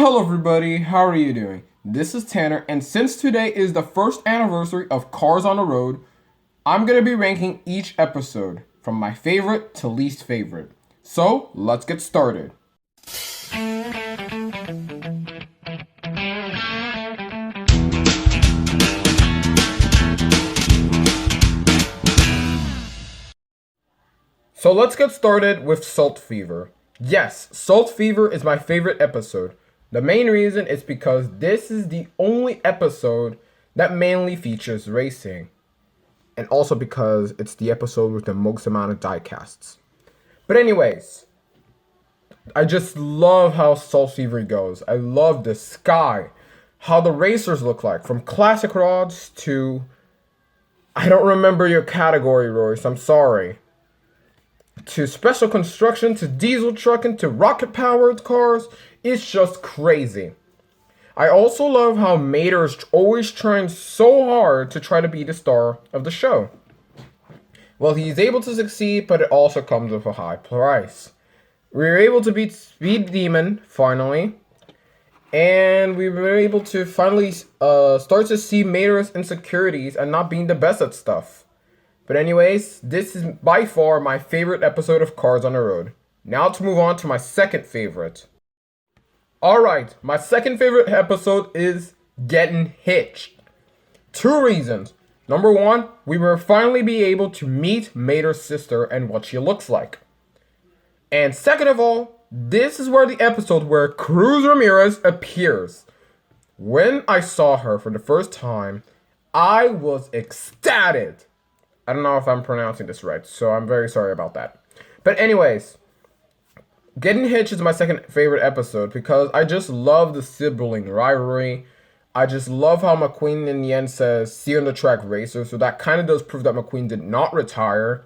Hello everybody, how are you doing? This is Tanner, and since today is the first anniversary of Cars on the Road, I'm going to be ranking each episode from my favorite to least favorite. So, let's get started. So let's get started with Salt Fever. Yes, Salt Fever is my favorite episode. The main reason is because this is the only episode that mainly features racing. And also because it's the episode with the most amount of diecasts. But anyways, I just love how Salt Fever goes. I love the sky, how the racers look like, from classic rods to... I don't remember your category, Royce, I'm sorry. To special construction, to diesel trucking, to rocket-powered cars. It's just crazy. I also love how Mater is always trying so hard to try to be the star of the show. Well, he's able to succeed, but it also comes with a high price. We were able to beat Speed Demon, finally. And we were able to finally start to see Mater's insecurities and not being the best at stuff. But anyways, this is by far my favorite episode of Cars on the Road. Now to move on to my second favorite. Alright, my second favorite episode is Getting Hitched. Two reasons. Number one, we will finally be able to meet Mater's sister and what she looks like. And second of all, this is where the episode where Cruz Ramirez appears. When I saw her for the first time, I was ecstatic. I don't know if I'm pronouncing this right, so I'm very sorry about that. But anyways, Getting Hitched is my second favorite episode because I just love the sibling rivalry. I just love how McQueen in the end says, "See you on the track, racer." So that kind of does prove that McQueen did not retire.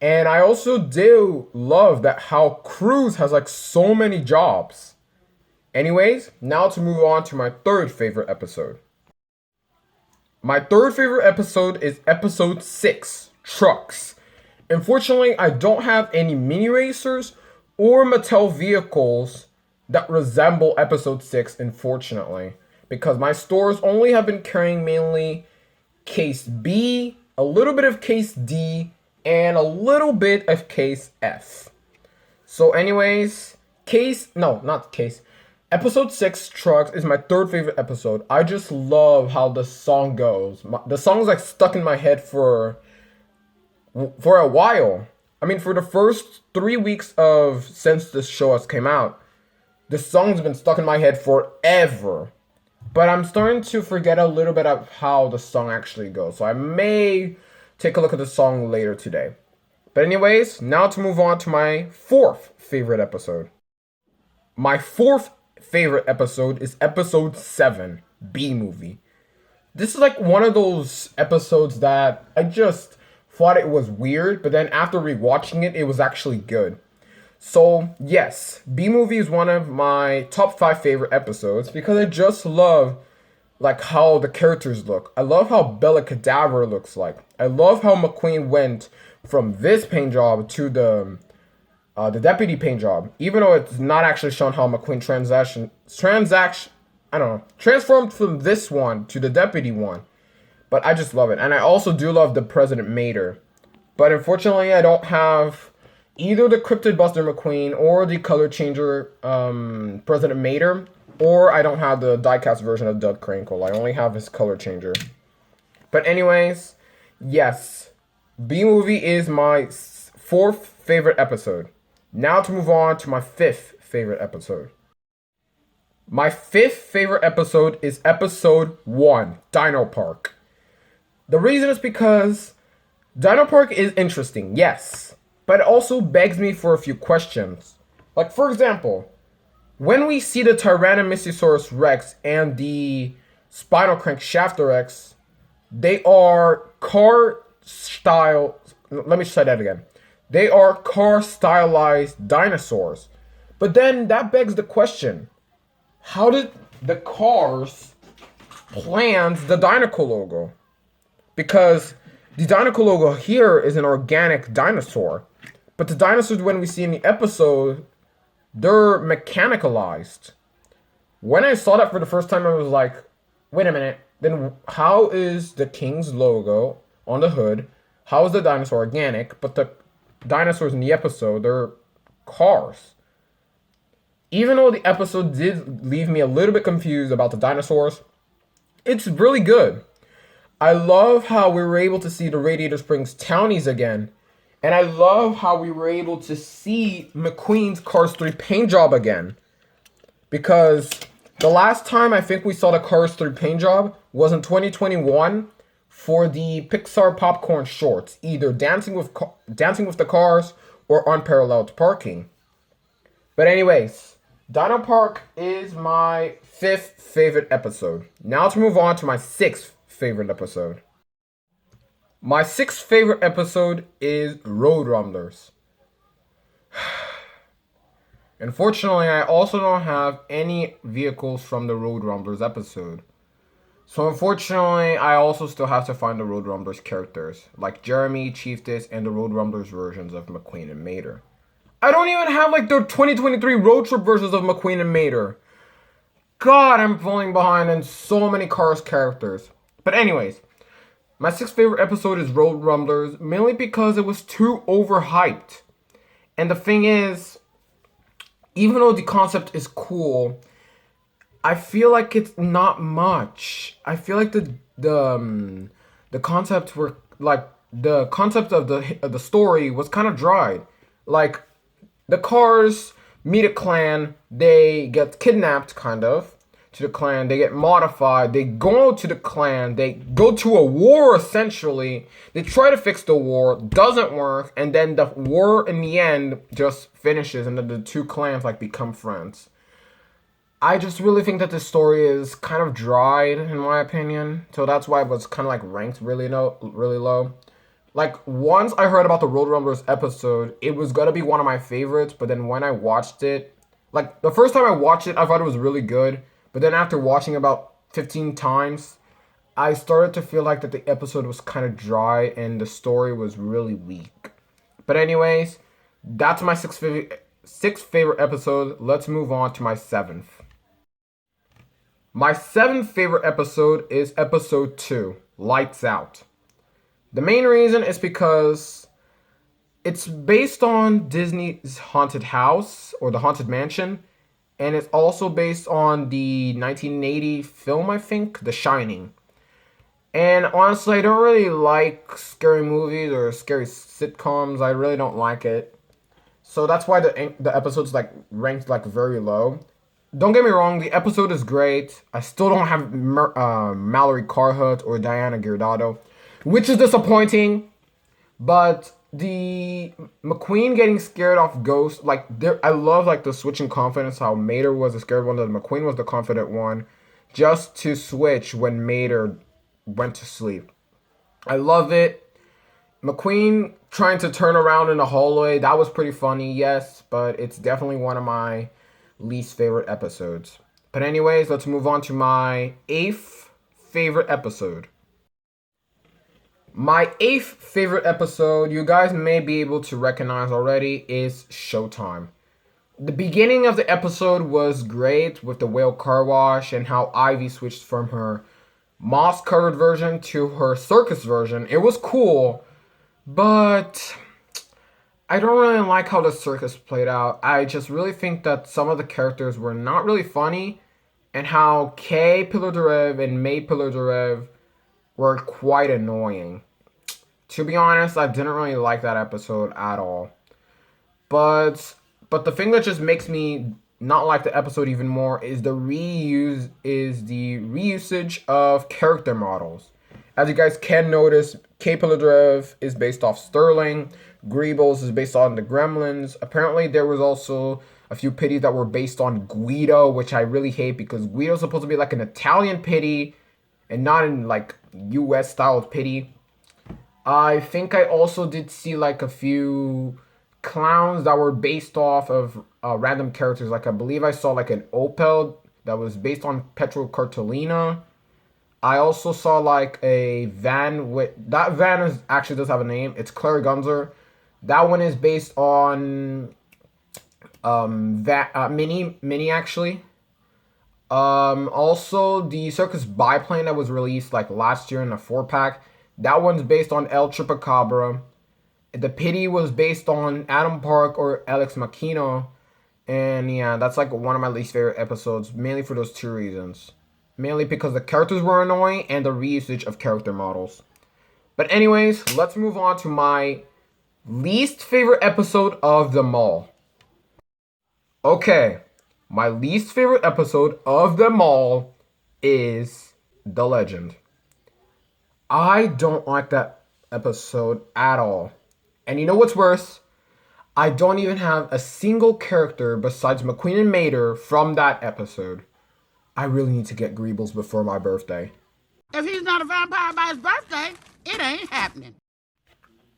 And I also do love that how Cruz has like so many jobs. Anyways, now to move on to my third favorite episode. My third favorite episode is episode 6, Trucks. Unfortunately, I don't have any mini racers or Mattel vehicles that resemble episode 6, unfortunately. Because my stores only have been carrying mainly case B, a little bit of case D, and a little bit of case F. So anyways, Episode 6, Trucks, is my third favorite episode. I just love how the song goes. The song's like stuck in my head for a while. I mean, for the first 3 weeks since this show has came out, the song's been stuck in my head forever. But I'm starting to forget a little bit of how the song actually goes. So I may take a look at the song later today. But anyways, now to move on to my fourth favorite episode. My fourth favorite episode is episode 7, B-Movie. This is like one of those episodes that I just thought it was weird, but then after rewatching it, it was actually good. So yes, B-Movie is one of my top 5 favorite episodes because I just love like how the characters look. I love how Bella Cadaver looks like. I love how McQueen went from this paint job to the deputy paint job, even though it's not actually shown how McQueen transformed from this one to the deputy one. But I just love it. And I also do love the President Mater. But unfortunately, I don't have either the Cryptid Buster McQueen or the color changer President Mater, or I don't have the diecast version of Doug Crankle. I only have his color changer. But anyways, yes, B-Movie is my fourth favorite episode. Now to move on to my fifth favorite episode. My fifth favorite episode is episode 1, Dino Park. The reason is because Dino Park is interesting, yes, but it also begs me for a few questions. Like, for example, when we see the Tyrannosaurus Rex and the Spinal Crank Shafter Rex, they are car style. Let me say that again. They are car-stylized dinosaurs. But then that begs the question, how did the cars plan the Dinoco logo? Because the Dinoco logo here is an organic dinosaur. But the dinosaurs when we see in the episode, they're mechanicalized. When I saw that for the first time, I was like, wait a minute. Then how is the King's logo on the hood? How is the dinosaur organic? But the dinosaurs in the episode, they're cars. Even though the episode did leave me a little bit confused about the dinosaurs, it's really good. I love how we were able to see the Radiator Springs townies again. And I love how we were able to see McQueen's Cars 3 paint job again. Because the last time I think we saw the Cars 3 paint job was in 2021 for the Pixar popcorn shorts, either Dancing with the Cars or Unparalleled Parking. But anyways, Dino Park is my 5th favorite episode. Now to move on to my 6th favorite episode. My 6th favorite episode is Road Rumblers. Unfortunately, I also don't have any vehicles from the Road Rumblers episode. So unfortunately, I also still have to find the Road Rumblers characters, like Jeremy, Chiefess, and the Road Rumblers versions of McQueen and Mater. I don't even have like the 2023 road trip versions of McQueen and Mater. God, I'm falling behind in so many Cars characters. But anyways, my 6th favorite episode is Road Rumblers, mainly because it was too overhyped. And the thing is, even though the concept is cool, I feel like it's not much. I feel like the concept were like the concept of the story was kind of dry. Like the Cars meet a clan, they get kidnapped kind of to the clan, they get modified, they go to the clan, they go to a war essentially. They try to fix the war, doesn't work, and then the war in the end just finishes and then the two clans like become friends. I just really think that this story is kind of dried in my opinion. So that's why it was kind of like ranked really low. Like once I heard about the Road Rumblers episode, it was gonna be one of my favorites, but then when I watched it, like the first time I watched it, I thought it was really good. But then after watching about 15 times, I started to feel like that the episode was kind of dry and the story was really weak. But anyways, that's my sixth favorite episode. Let's move on to my 7th. My 7th favorite episode is episode 2, Lights Out. The main reason is because it's based on Disney's Haunted House or the Haunted Mansion. And it's also based on the 1980 film, I think, The Shining. And honestly, I don't really like scary movies or scary sitcoms. I really don't like it. So that's why the episode's like ranked like very low. Don't get me wrong, the episode is great. I still don't have Mallory Carhut or Diana Giordano, which is disappointing. But the McQueen getting scared off ghosts, like I love like the switching confidence, how Mater was the scared one, that McQueen was the confident one, just to switch when Mater went to sleep. I love it. McQueen trying to turn around in the hallway, that was pretty funny, yes, but it's definitely one of my least favorite episodes. But anyways, let's move on to my 8th favorite episode. My 8th favorite episode, you guys may be able to recognize already, is Showtime. The beginning of the episode was great with the whale car wash and how Ivy switched from her moss-covered version to her circus version. It was cool, but I don't really like how the circus played out. I just really think that some of the characters were not really funny, and how Kay Pilar and May Pilar were quite annoying. To be honest, I didn't really like that episode at all. But the thing that just makes me not like the episode even more is the reusage of character models. As you guys can notice, Kay Pilar is based off Sterling. Greebles is based on the Gremlins. Apparently, there was also a few pitties that were based on Guido, which I really hate because Guido's supposed to be like an Italian pitty and not in like US style pitty. I think I also did see like a few clowns that were based off of random characters. Like I believe I saw like an Opel that was based on Petro Cartolina. I also saw like a van with that van is actually does have a name. It's Claire Gunzer. That one is based on Mini actually. Also the Circus Biplane that was released like last year in a 4-pack. That one's based on El Chupacabra. The Pity was based on Adam Park or Alex Makino. And yeah, that's like one of my least favorite episodes, mainly for those two reasons. Mainly because the characters were annoying and the reusage of character models. But anyways, let's move on to my least favorite episode of them all. Okay, my least favorite episode of them all is The Legend. I don't like that episode at all. And you know what's worse? I don't even have a single character besides McQueen and Mater from that episode. I really need to get Greebles before my birthday. If he's not a vampire by his birthday, it ain't happening.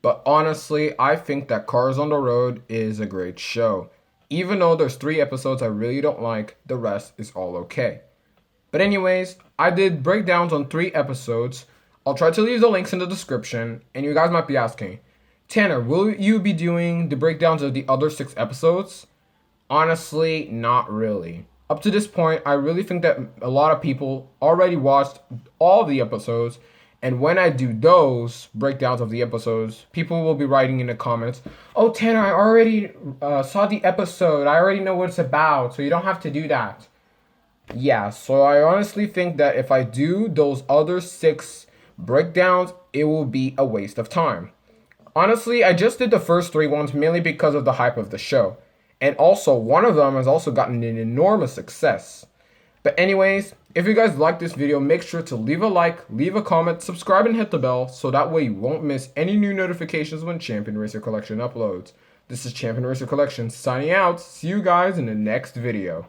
But honestly, I think that Cars on the Road is a great show. Even though there's 3 episodes I really don't like, the rest is all okay. But anyways, I did breakdowns on 3 episodes. I'll try to leave the links in the description, and you guys might be asking, Tanner, will you be doing the breakdowns of the other 6 episodes? Honestly, not really. Up to this point, I really think that a lot of people already watched all the episodes, and when I do those breakdowns of the episodes, people will be writing in the comments, "Oh, Tanner, I already saw the episode. I already know what it's about, so you don't have to do that." Yeah, so I honestly think that if I do those other 6 breakdowns, it will be a waste of time. Honestly, I just did the first 3 ones mainly because of the hype of the show. And also, one of them has also gotten an enormous success. But anyways, if you guys like this video, make sure to leave a like, leave a comment, subscribe, and hit the bell, so that way you won't miss any new notifications when Champion Racer Collection uploads. This is Champion Racer Collection signing out. See you guys in the next video.